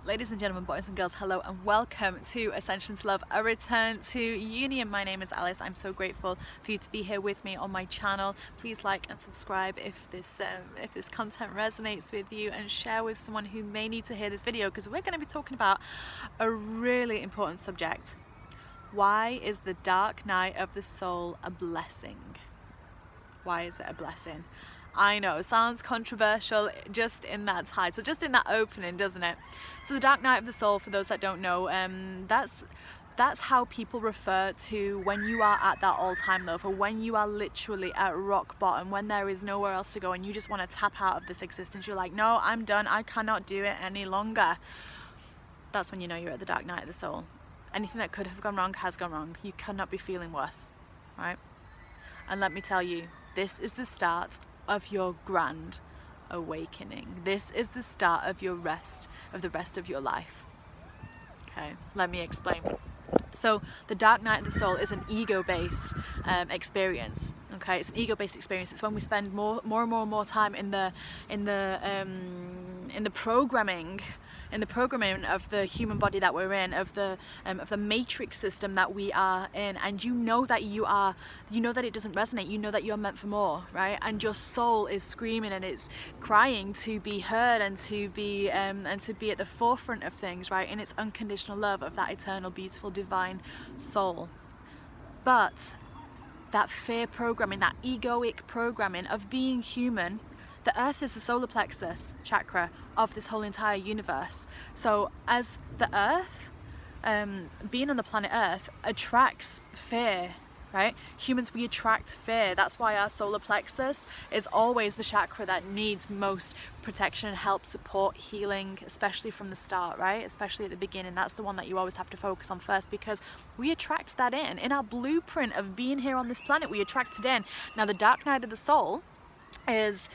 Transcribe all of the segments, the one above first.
Ladies and gentlemen, boys and girls, hello and welcome to Ascension to Love, a return to union. My name is Alice. I'm so grateful for you to be here with me on my channel. Please like and subscribe if this content resonates with you, and share with someone who may need to hear this video, because we're going to be talking about a really important subject. Why is the dark night of the soul a blessing? Why is it a blessing? I know, it sounds controversial just in that title, just in that opening, doesn't it? So the dark night of the soul, for those that don't know, that's how people refer to when you are at that all-time low, for when you are literally at rock bottom, when there is nowhere else to go and you just want to tap out of this existence. You're like, no, I'm done, I cannot do it any longer. That's when you know you're at the dark night of the soul. Anything that could have gone wrong has gone wrong. You cannot be feeling worse, right? And let me tell you, this is the start of your grand awakening. This is the start of your rest, of the rest of your life. Okay, let me explain. So the dark night of the soul is an ego-based experience. Okay, it's an ego-based experience. It's when we spend more and more time in the programming of the human body that we're in, of the matrix system that we are in, and you know that it doesn't resonate. You know that you're meant for more, right? And your soul is screaming and it's crying to be heard and to be at the forefront of things, right? In its unconditional love of that eternal, beautiful, divine soul. But that fear programming, that egoic programming of being human. The earth is the solar plexus chakra of this whole entire universe. So as the earth, being on the planet Earth attracts fear, right? Humans, we attract fear. That's why our solar plexus is always the chakra that needs most protection, help, support, healing, especially from the start, right? Especially at the beginning. That's the one that you always have to focus on first, because we attract that in our blueprint of being here on this planet. We attract it in. Now the dark night of the soul is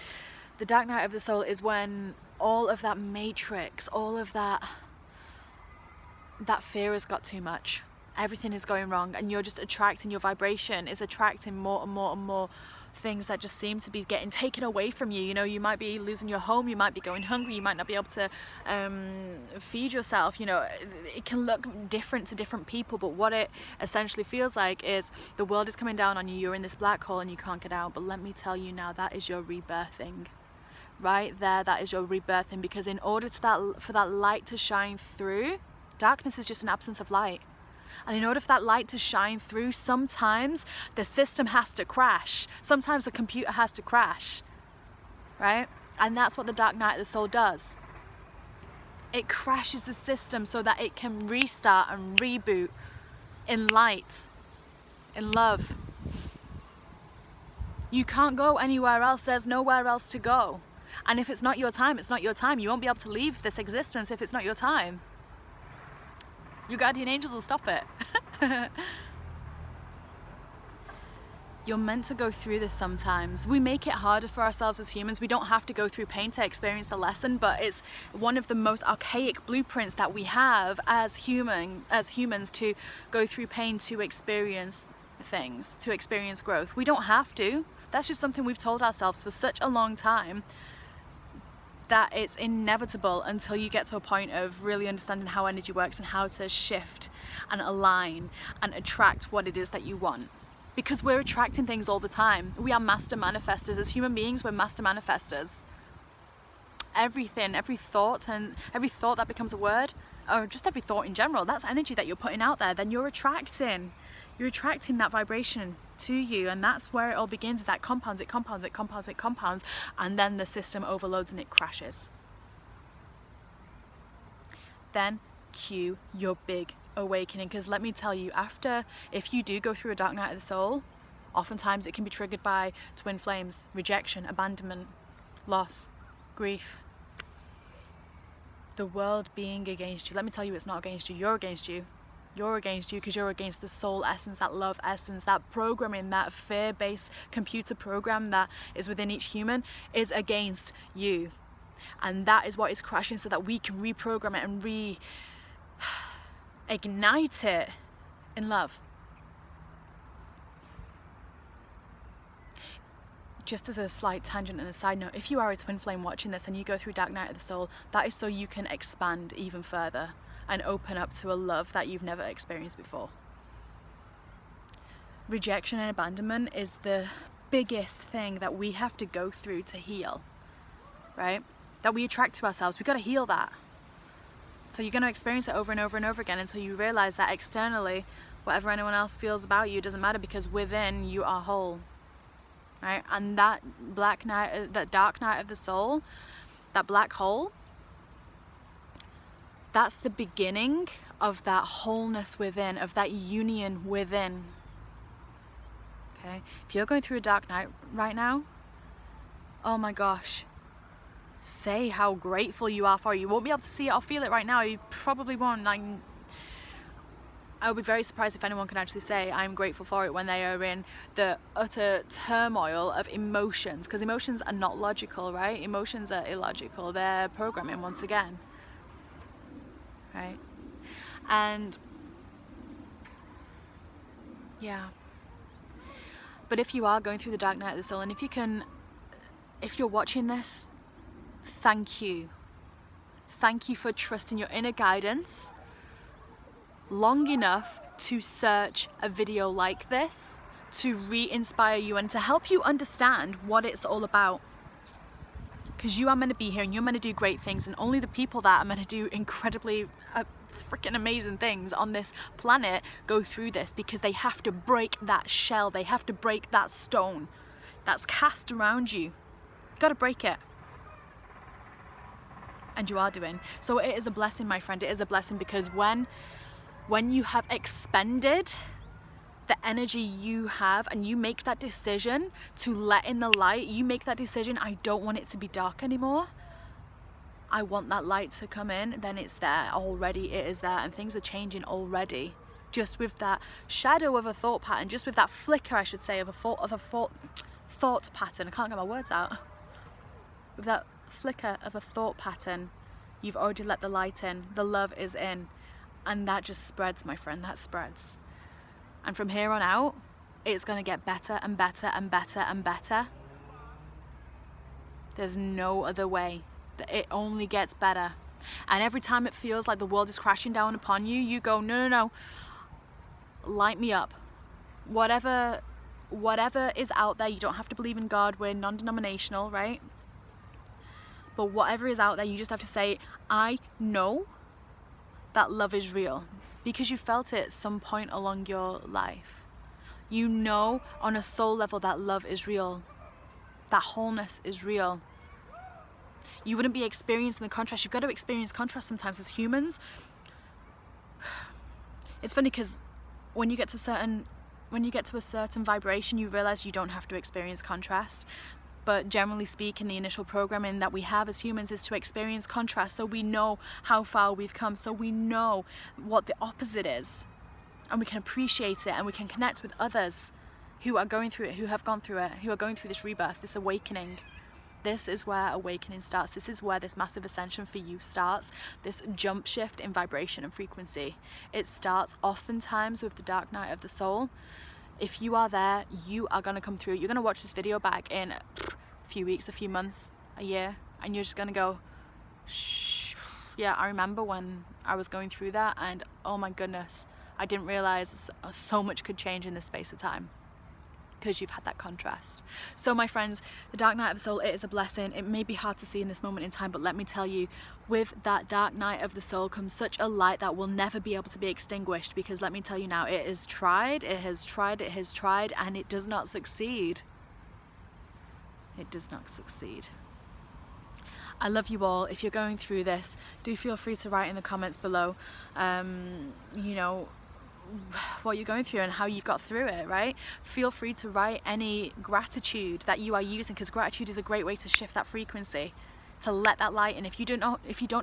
when all of that matrix, all of that fear has got too much. Everything is going wrong, and you're just attracting, your vibration is attracting more and more things that just seem to be getting taken away from you. You know, you might be losing your home, you might be going hungry, you might not be able to feed yourself. You know, it can look different to different people, but what it essentially feels like is the world is coming down on you. You're in this black hole and you can't get out. But let me tell you now, that is your rebirthing. Right there, that is your rebirthing, because in order for that light to shine through, darkness is just an absence of light. And in order for that light to shine through, sometimes the system has to crash. Sometimes the computer has to crash, right? And that's what the dark night of the soul does. It crashes the system so that it can restart and reboot in light, in love. You can't go anywhere else. There's nowhere else to go. And if it's not your time, it's not your time. You won't be able to leave this existence if it's not your time. Your guardian angels will stop it. You're meant to go through this sometimes. We make it harder for ourselves as humans. We don't have to go through pain to experience the lesson, but it's one of the most archaic blueprints that we have as humans to go through pain to experience things, to experience growth. We don't have to. That's just something we've told ourselves for such a long time, that it's inevitable until you get to a point of really understanding how energy works and how to shift and align and attract what it is that you want. Because we're attracting things all the time. We are master manifestors. As human beings, we're master manifestors. Everything, every thought that becomes a word, or just every thought in general, that's energy that you're putting out there. Then you're attracting that vibration to you, and that's where it all begins. Is that compounds, and then the system overloads and it crashes. Then cue your big awakening, because let me tell you, if you do go through a dark night of the soul, oftentimes it can be triggered by twin flames, rejection, abandonment, loss, grief, the world being against you. Let me tell you, it's not against you. You're against you. You're against you, because you're against the soul essence, that love essence, that programming, that fear-based computer program that is within each human is against you. And that is what is crashing, so that we can reprogram it and reignite it in love. just as a slight tangent and a side note, if you are a twin flame watching this and you go through Dark Night of the Soul, that is so you can expand even further and open up to a love that you've never experienced before. Rejection and abandonment is the biggest thing that we have to go through to heal, right? That we attract to ourselves. We've got to heal that. So you're going to experience it over and over and over again until you realize that externally, whatever anyone else feels about you doesn't matter, because within you are whole, right? And that dark night of the soul, that black hole, that's the beginning of that wholeness within, of that union within. Okay, if you're going through a dark night right now, oh my gosh, say how grateful you are for it. You won't be able to see it or feel it right now. You probably won't. Like, I would be very surprised if anyone can actually say I'm grateful for it when they are in the utter turmoil of emotions, because emotions are not logical, right? Emotions are illogical. They're programming once again, right? And yeah. But if you are going through the dark night of the soul, and if you're watching this, thank you. Thank you for trusting your inner guidance long enough to search a video like this, to re-inspire you and to help you understand what it's all about. Because you are meant to be here and you're meant to do great things, and only the people that are meant to do incredibly freaking amazing things on this planet go through this, because they have to break that shell, they have to break that stone that's cast around you. You've got to break it. And you are doing. So it is a blessing, my friend. It is a blessing, because when you have expended the energy you have and you make that decision to let in the light, you make that decision, I don't want it to be dark anymore, I want that light to come in, then it's there already. It is there, and things are changing already. Just with that shadow of a thought pattern, just with that flicker, I should say, of a thought pattern. I can't get my words out. With that flicker of a thought pattern, you've already let the light in. The love is in, and that just spreads, my friend. That spreads. And from here on out, it's going to get better and better and better and better. There's no other way. It only gets better. And every time it feels like the world is crashing down upon you, you go, no, no, no, light me up. Whatever is out there, you don't have to believe in God. We're non-denominational, right? But whatever is out there, you just have to say, I know that love is real, because you felt it at some point along your life. You know on a soul level that love is real. That wholeness is real. You wouldn't be experiencing the contrast. You've got to experience contrast sometimes as humans. It's funny because when you get to a certain vibration, you realize you don't have to experience contrast. But generally speaking, the initial programming that we have as humans is to experience contrast, so we know how far we've come, so we know what the opposite is, and we can appreciate it, and we can connect with others who are going through it, who have gone through it, who are going through this rebirth, this awakening. This is where awakening starts. This is where this massive ascension for you starts. This jump shift in vibration and frequency. It starts oftentimes with the dark night of the soul. If you are there, you are going to come through. You're going to watch this video back in a few weeks, a few months, a year, and you're just going to go, shh. Yeah, I remember when I was going through that, and oh my goodness, I didn't realize so much could change in this space of time, because you've had that contrast. So my friends, the dark night of the soul, it is a blessing. It may be hard to see in this moment in time, but let me tell you, with that dark night of the soul comes such a light that will never be able to be extinguished, because let me tell you now, it is tried, it has tried, it has tried, and it does not succeed. It does not succeed. I love you all. If you're going through this, do feel free to write in the comments below, you know, what you're going through and how you've got through it, right? Feel free to write any gratitude that you are using, because gratitude is a great way to shift that frequency, to let that light in. If you don't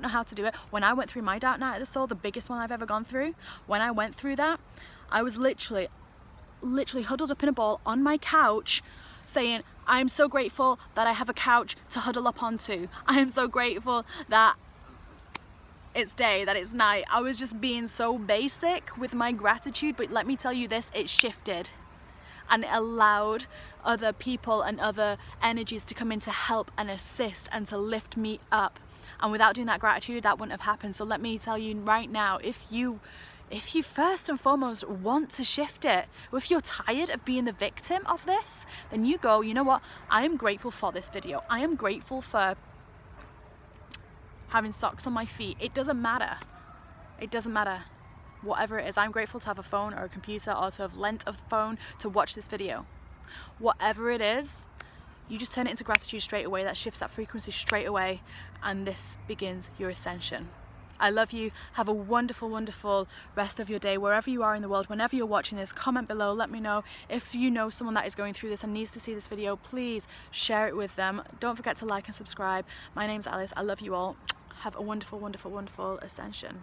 know how to do it, when I went through my dark night of the soul, the biggest one I've ever gone through, when I went through that, I was literally huddled up in a ball on my couch saying, I'm so grateful that I have a couch to huddle up onto. I am so grateful that it's day, that it's night. I was just being so basic with my gratitude, but let me tell you this, it shifted. and it allowed other people and other energies to come in to help and assist and to lift me up. And without doing that gratitude, that wouldn't have happened. So let me tell you right now, if you first and foremost want to shift it, or if you're tired of being the victim of this, then you go, you know what, I am grateful for this video. I am grateful for having socks on my feet. It doesn't matter. It doesn't matter. Whatever it is, I'm grateful to have a phone or a computer, or to have lent a phone to watch this video. Whatever it is, you just turn it into gratitude straight away. That shifts that frequency straight away, and this begins your ascension. I love you. Have a wonderful, wonderful rest of your day wherever you are in the world. Whenever you're watching this, comment below. Let me know if you know someone that is going through this and needs to see this video. Please share it with them. Don't forget to like and subscribe. My name's Alice. I love you all. Have a wonderful, wonderful, wonderful ascension.